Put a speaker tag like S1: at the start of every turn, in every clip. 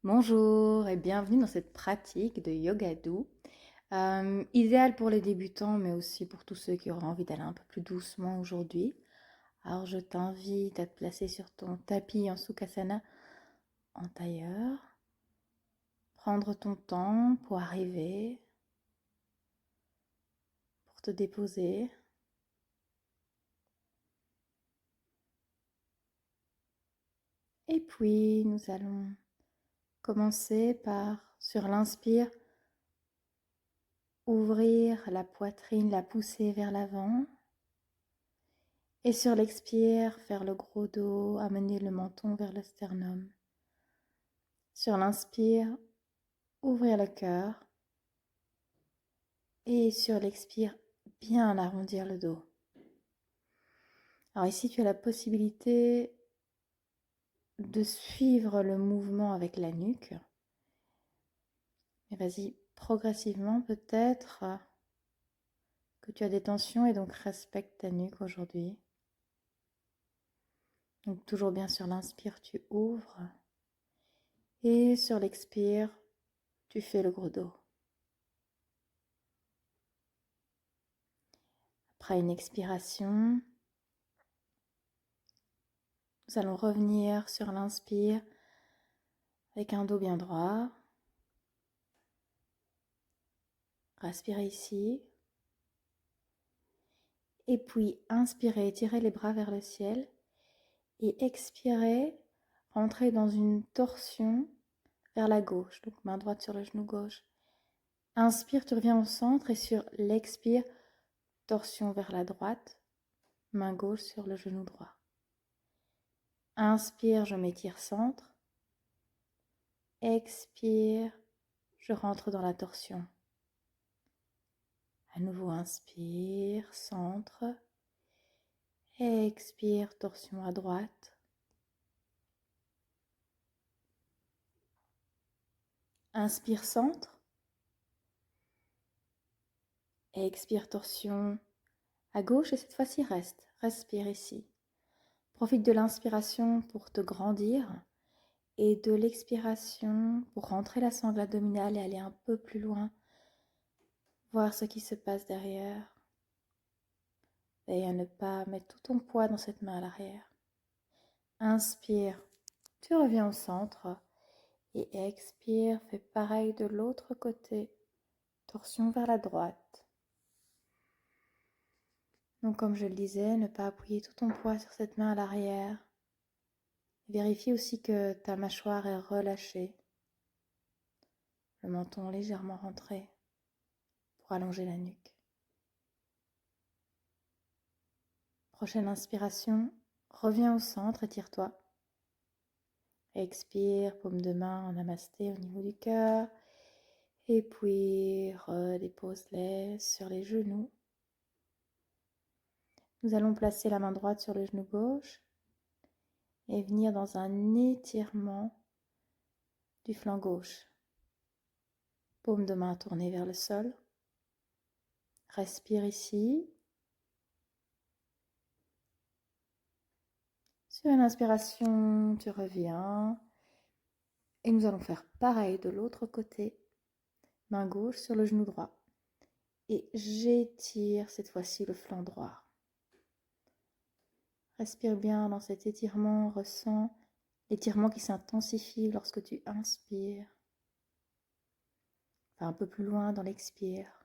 S1: Bonjour et bienvenue dans cette pratique de yoga doux, idéale pour les débutants mais aussi pour tous ceux qui auront envie d'aller un peu plus doucement aujourd'hui. Alors je t'invite à te placer sur ton tapis en Sukhasana en tailleur, prendre ton temps pour arriver, pour te déposer. Et puis nous allons commencer par, sur l'inspire, ouvrir la poitrine, la pousser vers l'avant. Et sur l'expire, faire le gros dos, amener le menton vers le sternum. Sur l'inspire, ouvrir le cœur. Et sur l'expire, bien arrondir le dos. Alors ici, tu as la possibilité de suivre le mouvement avec la nuque. Mais vas-y, progressivement peut-être que tu as des tensions et donc respecte ta nuque aujourd'hui. Donc toujours bien sur l'inspire, tu ouvres. Et sur l'expire, tu fais le gros dos. Après une expiration, nous allons revenir sur l'inspire avec un dos bien droit. Respirez ici. Et puis inspirez, tirez les bras vers le ciel. Et expirez, rentrez dans une torsion vers la gauche. Donc main droite sur le genou gauche. Inspire, tu reviens au centre et sur l'expire, torsion vers la droite. Main gauche sur le genou droit. Inspire, je m'étire centre. Expire, je rentre dans la torsion. À nouveau, inspire, centre. Expire, torsion à droite. Inspire, centre. Expire, torsion à gauche et cette fois-ci reste. Respire ici. Profite de l'inspiration pour te grandir et de l'expiration pour rentrer la sangle abdominale et aller un peu plus loin. Voir ce qui se passe derrière. Et à ne pas mettre tout ton poids dans cette main à l'arrière. Inspire, tu reviens au centre. Et expire, fais pareil de l'autre côté. Torsion vers la droite. Donc comme je le disais, ne pas appuyer tout ton poids sur cette main à l'arrière. Vérifie aussi que ta mâchoire est relâchée. Le menton légèrement rentré pour allonger la nuque. Prochaine inspiration, reviens au centre, étire-toi. Expire, paume de main en namasté au niveau du cœur. Et puis redépose-les sur les genoux. Nous allons placer la main droite sur le genou gauche et venir dans un étirement du flanc gauche. Paume de main tournée vers le sol. Respire ici. Sur une inspiration, tu reviens. Et nous allons faire pareil de l'autre côté. Main gauche sur le genou droit. Et j'étire cette fois-ci le flanc droit. Respire bien dans cet étirement. Ressens l'étirement qui s'intensifie lorsque tu inspires. Va un peu plus loin dans l'expire.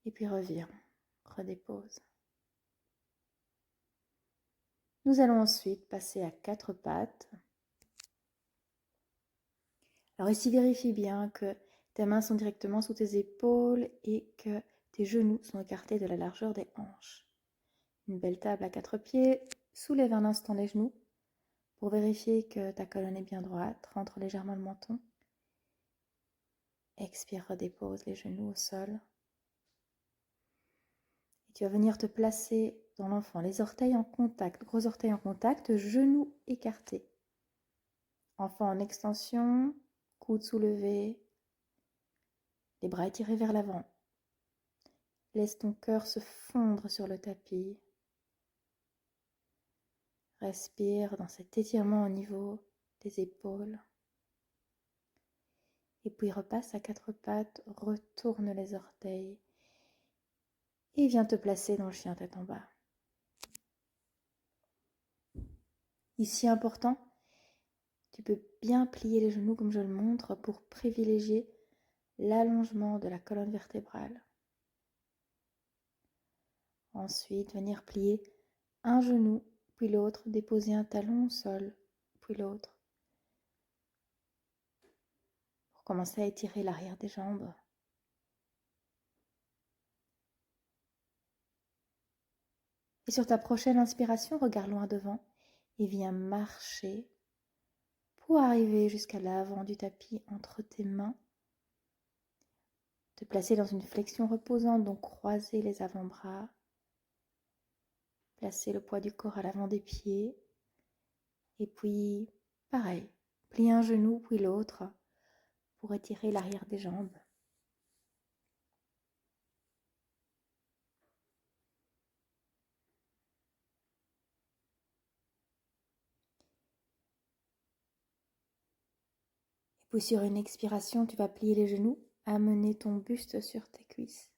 S1: Et puis reviens. Redépose. Nous allons ensuite passer à quatre pattes. Alors ici, vérifie bien que tes mains sont directement sous tes épaules et que tes genoux sont écartés de la largeur des hanches. Une belle table à quatre pieds. Soulève un instant les genoux pour vérifier que ta colonne est bien droite. Rentre légèrement le menton. Expire, redépose les genoux au sol. Et tu vas venir te placer dans l'enfant, les orteils en contact, gros orteils en contact, genoux écartés. Enfant en extension, coude soulevé, les bras étirés vers l'avant. Laisse ton cœur se fondre sur le tapis. Respire dans cet étirement au niveau des épaules. Et puis repasse à quatre pattes, retourne les orteils et viens te placer dans le chien tête en bas. Ici important, tu peux bien plier les genoux comme je le montre pour privilégier l'allongement de la colonne vertébrale. Ensuite, venir plier un genou, puis l'autre, déposer un talon au sol, puis l'autre. Pour commencer à étirer l'arrière des jambes. Et sur ta prochaine inspiration, regarde loin devant et viens marcher pour arriver jusqu'à l'avant du tapis entre tes mains. Te placer dans une flexion reposante, donc croiser les avant-bras. Placer le poids du corps à l'avant des pieds. Et puis, pareil, plier un genou puis l'autre pour étirer l'arrière des jambes. Et puis sur une expiration, tu vas plier les genoux, amener ton buste sur tes cuisses.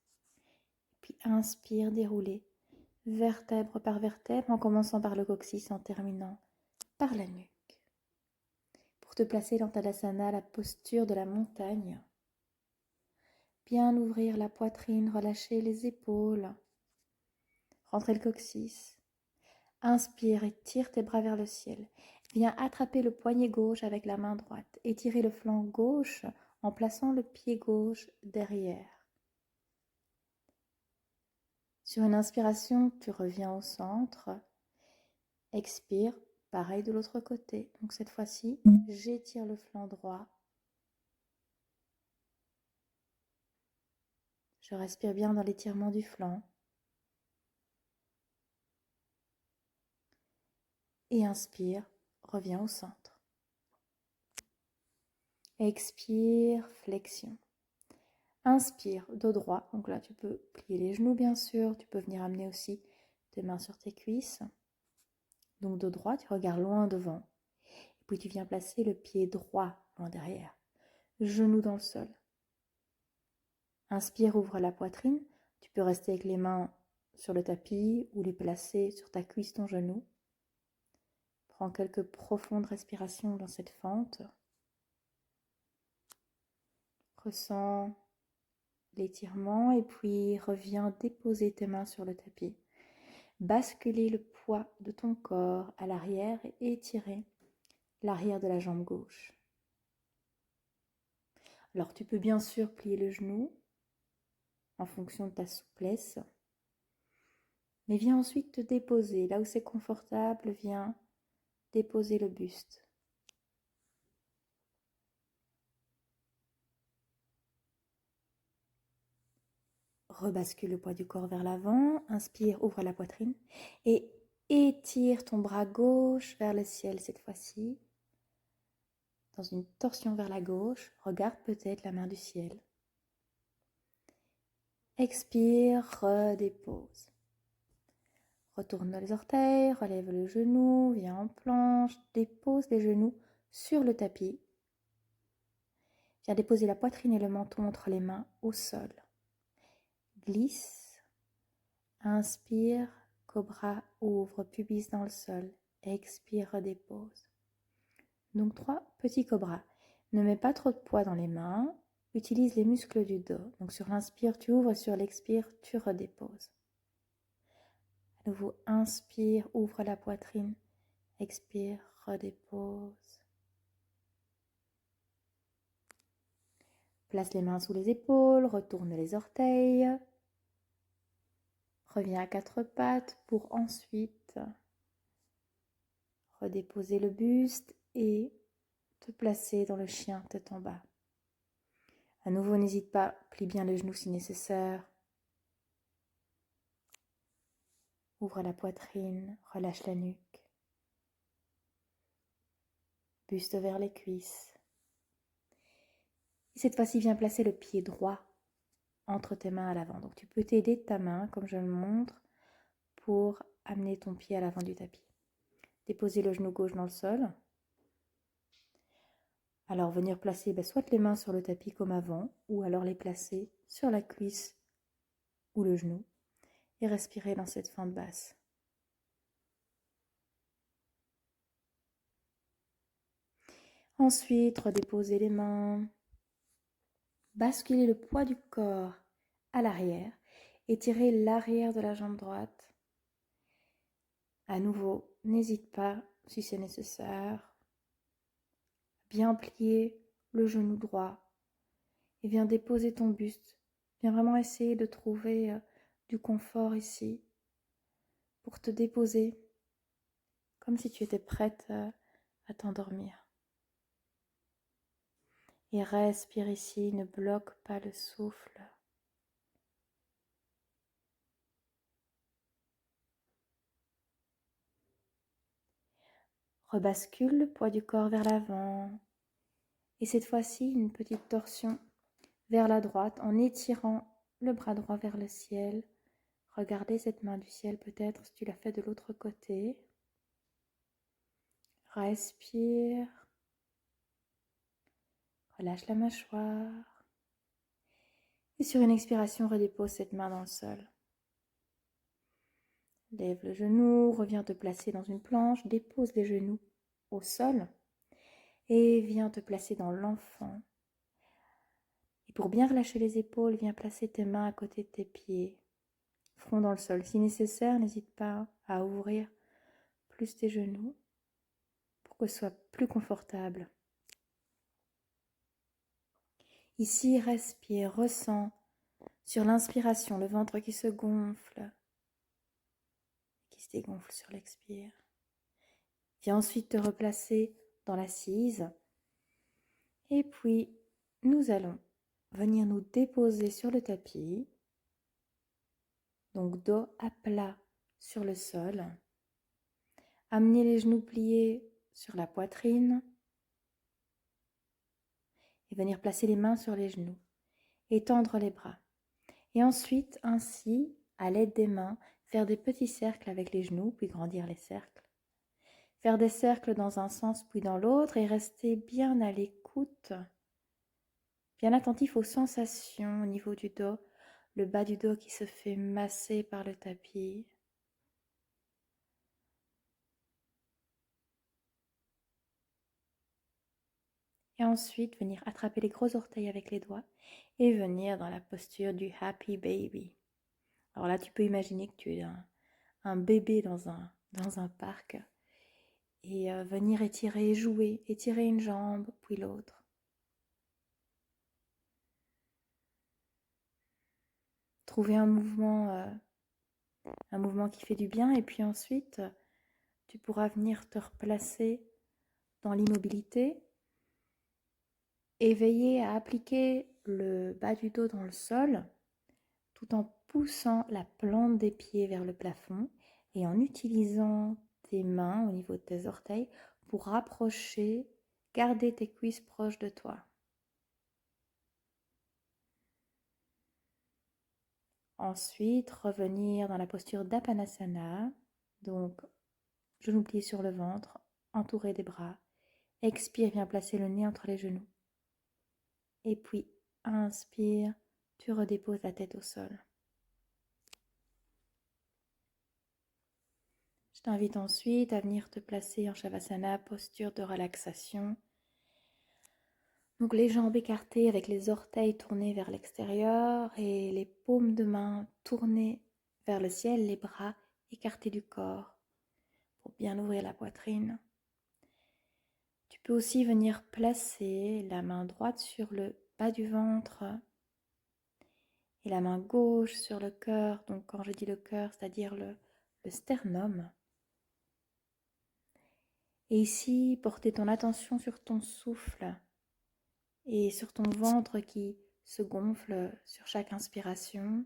S1: Puis inspire, dérouler, vertèbre par vertèbre, en commençant par le coccyx, en terminant par la nuque. Pour te placer dans Tadasana, la posture de la montagne. Bien ouvrir la poitrine, relâcher les épaules, rentrer le coccyx. Inspire et tire tes bras vers le ciel. Viens attraper le poignet gauche avec la main droite. Étirer le flanc gauche en plaçant le pied gauche derrière. Sur une inspiration, tu reviens au centre. Expire, pareil de l'autre côté. Donc cette fois-ci, j'étire le flanc droit. Je respire bien dans l'étirement du flanc. Et inspire, reviens au centre. Expire, flexion. Inspire, dos droit. Donc là, tu peux plier les genoux, bien sûr. Tu peux venir amener aussi tes mains sur tes cuisses. Donc dos droit, tu regardes loin devant. Et puis tu viens placer le pied droit loin derrière. Genou dans le sol. Inspire, ouvre la poitrine. Tu peux rester avec les mains sur le tapis ou les placer sur ta cuisse, ton genou. Prends quelques profondes respirations dans cette fente. Ressens l'étirement et puis reviens déposer tes mains sur le tapis. Basculer le poids de ton corps à l'arrière et étirer l'arrière de la jambe gauche. Alors tu peux bien sûr plier le genou en fonction de ta souplesse. Mais viens ensuite te déposer. Là où c'est confortable, viens déposer le buste. Rebascule le poids du corps vers l'avant. Inspire, ouvre la poitrine. Et étire ton bras gauche vers le ciel cette fois-ci. Dans une torsion vers la gauche. Regarde peut-être la main du ciel. Expire, redépose. Retourne les orteils, relève le genou, viens en planche, dépose les genoux sur le tapis. Viens déposer la poitrine et le menton entre les mains au sol. Glisse, inspire, cobra, ouvre, pubis dans le sol. Expire, redépose. Donc 3 petits cobras. Ne mets pas trop de poids dans les mains, utilise les muscles du dos. Donc sur l'inspire, tu ouvres, sur l'expire, tu redéposes. À nouveau, inspire, ouvre la poitrine. Expire, redépose. Place les mains sous les épaules, retourne les orteils. Reviens à quatre pattes pour ensuite redéposer le buste et te placer dans le chien tête en bas. À nouveau, n'hésite pas, plie bien les genoux si nécessaire. Ouvre la poitrine, relâche la nuque. Buste vers les cuisses. Et cette fois-ci, viens placer le pied droit entre tes mains à l'avant. Donc tu peux t'aider de ta main, comme je le montre, pour amener ton pied à l'avant du tapis. Déposer le genou gauche dans le sol. Alors venir placer soit les mains sur le tapis comme avant, ou alors les placer sur la cuisse ou le genou, et respirer dans cette fente basse. Ensuite, redéposer les mains, basculer le poids du corps à l'arrière, étirer l'arrière de la jambe droite. À nouveau, n'hésite pas, si c'est nécessaire, bien plier le genou droit et viens déposer ton buste. Viens vraiment essayer de trouver du confort ici pour te déposer comme si tu étais prête à t'endormir. Et respire ici, ne bloque pas le souffle. Rebascule le poids du corps vers l'avant. Et cette fois-ci, une petite torsion vers la droite en étirant le bras droit vers le ciel. Regardez cette main du ciel peut-être si tu l'as fait de l'autre côté. Respire. Relâche la mâchoire. Et sur une expiration, redépose cette main dans le sol. Lève le genou, reviens te placer dans une planche, dépose les genoux au sol et viens te placer dans l'enfant. Et pour bien relâcher les épaules, viens placer tes mains à côté de tes pieds, front dans le sol. Si nécessaire, n'hésite pas à ouvrir plus tes genoux pour que ce soit plus confortable. Ici, respire, ressens sur l'inspiration le ventre qui se gonfle, qui se dégonfle sur l'expire. Viens ensuite te replacer dans l'assise. Et puis, nous allons venir nous déposer sur le tapis. Donc, dos à plat sur le sol. Amener les genoux pliés sur la poitrine. Et venir placer les mains sur les genoux. Étendre les bras. Et ensuite, ainsi, à l'aide des mains, faire des petits cercles avec les genoux, puis grandir les cercles. Faire des cercles dans un sens puis dans l'autre et rester bien à l'écoute, bien attentif aux sensations au niveau du dos, le bas du dos qui se fait masser par le tapis. Et ensuite, venir attraper les gros orteils avec les doigts et venir dans la posture du Happy Baby. Alors là, tu peux imaginer que tu es un bébé dans un parc et venir étirer, jouer, étirer une jambe puis l'autre. Trouver un mouvement qui fait du bien et puis ensuite, tu pourras venir te replacer dans l'immobilité et veiller à appliquer le bas du dos dans le sol tout en poussant la plante des pieds vers le plafond et en utilisant tes mains au niveau de tes orteils pour rapprocher, garder tes cuisses proches de toi. Ensuite, revenir dans la posture d'Apanasana, donc genoux pliés sur le ventre, entouré des bras. Expire, viens placer le nez entre les genoux. Et puis, inspire, tu redéposes la tête au sol. Je t'invite ensuite à venir te placer en Shavasana, posture de relaxation. Donc les jambes écartées avec les orteils tournés vers l'extérieur et les paumes de main tournées vers le ciel, les bras écartés du corps pour bien ouvrir la poitrine. Tu peux aussi venir placer la main droite sur le bas du ventre et la main gauche sur le cœur. Donc quand je dis le cœur, c'est-à-dire le sternum. Et ici, porter ton attention sur ton souffle et sur ton ventre qui se gonfle sur chaque inspiration,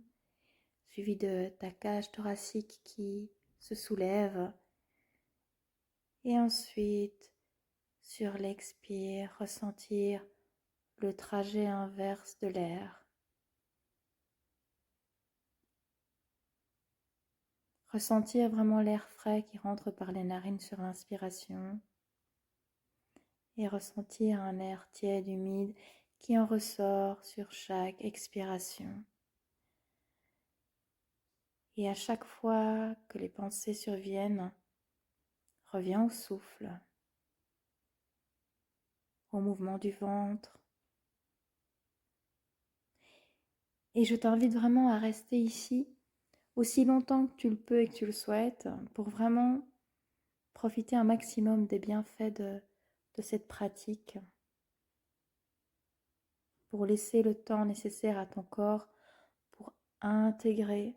S1: suivi de ta cage thoracique qui se soulève. Et ensuite, sur l'expire, ressentir le trajet inverse de l'air. Ressentir vraiment l'air frais qui rentre par les narines sur l'inspiration et ressentir un air tiède, humide qui en ressort sur chaque expiration. Et à chaque fois que les pensées surviennent, reviens au souffle, au mouvement du ventre. Et je t'invite vraiment à rester ici aussi longtemps que tu le peux et que tu le souhaites pour vraiment profiter un maximum des bienfaits de cette pratique, pour laisser le temps nécessaire à ton corps pour intégrer.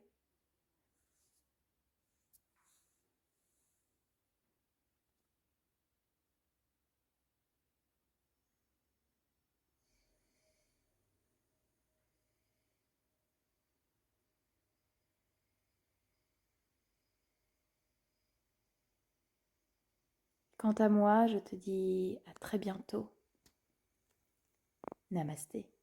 S1: Quant à moi, je te dis à très bientôt. Namasté.